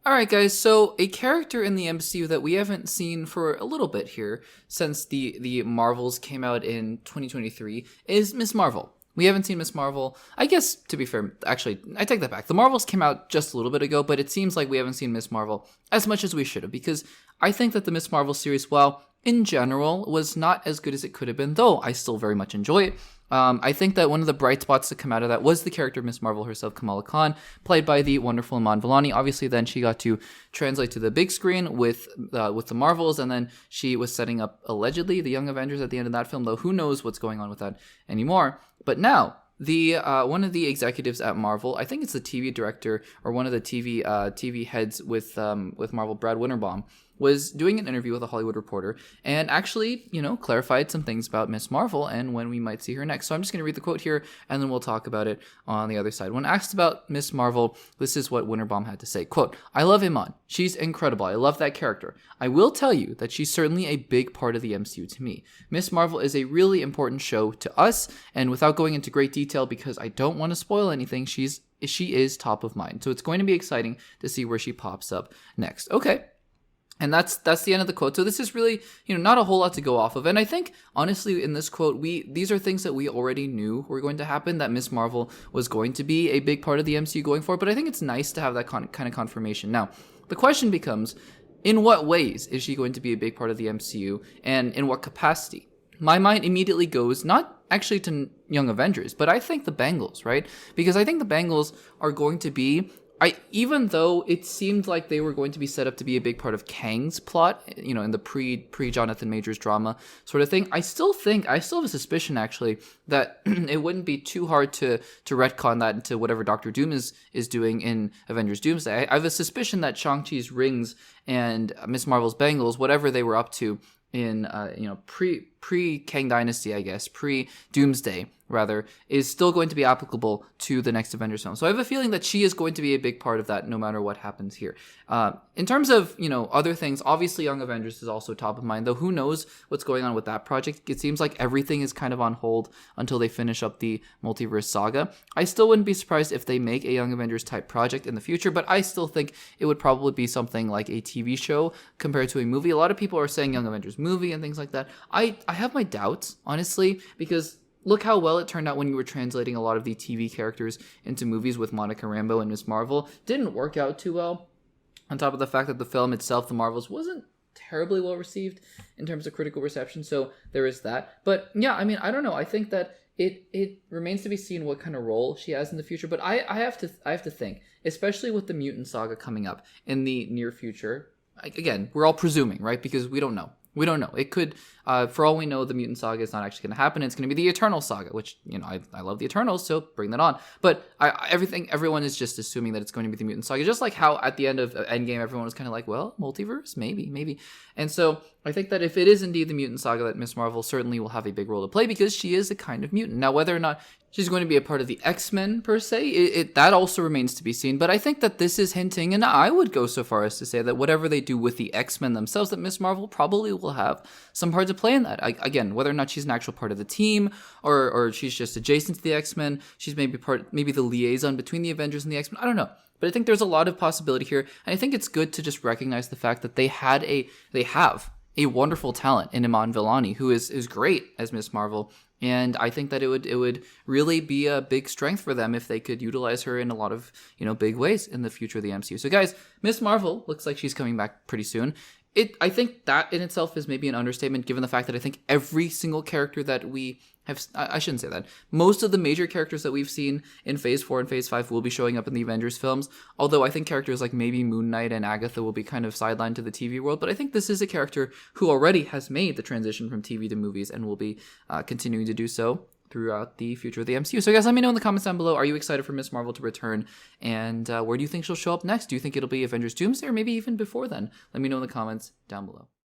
Alright guys, so a character in the MCU that we haven't seen for a little bit here, since the Marvels came out in 2023, is Miss Marvel. We haven't seen Miss Marvel. I guess, to be fair, actually, I take that back. The Marvels came out just a little bit ago, but it seems like we haven't seen Miss Marvel as much as we should have, because I think that the Miss Marvel series, while in general, was not as good as it could have been, though I still very much enjoy it. I think that one of the bright spots to come out of that was the character of Miss Marvel herself, Kamala Khan, played by the wonderful Iman Vellani. Obviously, then she got to translate to the big screen with the Marvels, and then she was setting up, allegedly, the Young Avengers at the end of that film, though who knows what's going on with that anymore. But now, the one of the executives at Marvel, I think it's the TV director or one of the TV heads with Marvel, Brad Winterbaum, was doing an interview with a Hollywood Reporter and actually, clarified some things about Miss Marvel and when we might see her next. So I'm just going to read the quote here, and then we'll talk about it on the other side. When asked about Miss Marvel, this is what Winterbaum had to say. Quote, "I love Iman. She's incredible. I love that character. I will tell you that she's certainly a big part of the MCU to me. Miss Marvel is a really important show to us, and without going into great detail because I don't want to spoil anything, she is top of mind. So it's going to be exciting to see where she pops up next." Okay. And that's the end of the quote. So this is really, not a whole lot to go off of. And I think, honestly, in this quote, these are things that we already knew were going to happen, that Miss Marvel was going to be a big part of the MCU going forward. But I think it's nice to have that kind of confirmation. Now, the question becomes, in what ways is she going to be a big part of the MCU, and in what capacity? My mind immediately goes, not actually to Young Avengers, but I think the Bengals, right? Because I think the Bengals are going to be... even though it seemed like they were going to be set up to be a big part of Kang's plot, in the pre Jonathan Majors drama sort of thing, I still have a suspicion actually that it wouldn't be too hard to retcon that into whatever Doctor Doom is doing in Avengers Doomsday. I have a suspicion that Shang-Chi's rings and Miss Marvel's bangles, whatever they were up to in pre Kang Dynasty, I guess, pre Doomsday rather, is still going to be applicable to the next Avengers film. So I have a feeling that she is going to be a big part of that no matter what happens here. In terms of, other things, obviously Young Avengers is also top of mind, though who knows what's going on with that project. It seems like everything is kind of on hold until they finish up the multiverse saga. I still wouldn't be surprised if they make a Young Avengers type project in the future, but I still think it would probably be something like a TV show compared to a movie. A lot of people are saying Young Avengers movie and things like that. I have my doubts, honestly, because look how well it turned out when you were translating a lot of the TV characters into movies with Monica Rambeau and Miss Marvel. Didn't work out too well. On top of the fact that the film itself, The Marvels, wasn't terribly well received in terms of critical reception, so there is that. But yeah, I don't know. I think that it remains to be seen what kind of role she has in the future. But I have to think, especially with the mutant saga coming up in the near future. Again, we're all presuming, right? Because we don't know. We don't know. It could, for all we know, the Mutant Saga is not actually going to happen. It's going to be the Eternal Saga, which, I love the Eternals, so bring that on. But everyone is just assuming that it's going to be the Mutant Saga, just like how at the end of Endgame, everyone was kind of like, well, multiverse? Maybe. And so I think that if it is indeed the Mutant Saga, that Miss Marvel certainly will have a big role to play because she is a kind of mutant. Now, whether or not she's going to be a part of the X-Men, per se, that also remains to be seen. But I think that this is hinting, and I would go so far as to say that whatever they do with the X-Men themselves, that Miss Marvel probably will have some part to play in that. Again, whether or not she's an actual part of the team, or she's just adjacent to the X-Men, she's maybe the liaison between the Avengers and the X-Men, I don't know. But I think there's a lot of possibility here, and I think it's good to just recognize the fact that they have a wonderful talent in Iman Vellani, who is great as Miss Marvel. And I think that it would really be a big strength for them if they could utilize her in a lot of, big ways in the future of the MCU. So guys, Miss Marvel looks like she's coming back pretty soon. I think that in itself is maybe an understatement, given the fact that I think every single character that we have, I shouldn't say that. Most of the major characters that we've seen in Phase 4 and Phase 5 will be showing up in the Avengers films, although I think characters like maybe Moon Knight and Agatha will be kind of sidelined to the TV world, but I think this is a character who already has made the transition from TV to movies and will be continuing to do so throughout the future of the MCU. So guys, let me know in the comments down below, are you excited for Miss Marvel to return? And where do you think she'll show up next? Do you think it'll be Avengers Doomsday or maybe even before then? Let me know in the comments down below.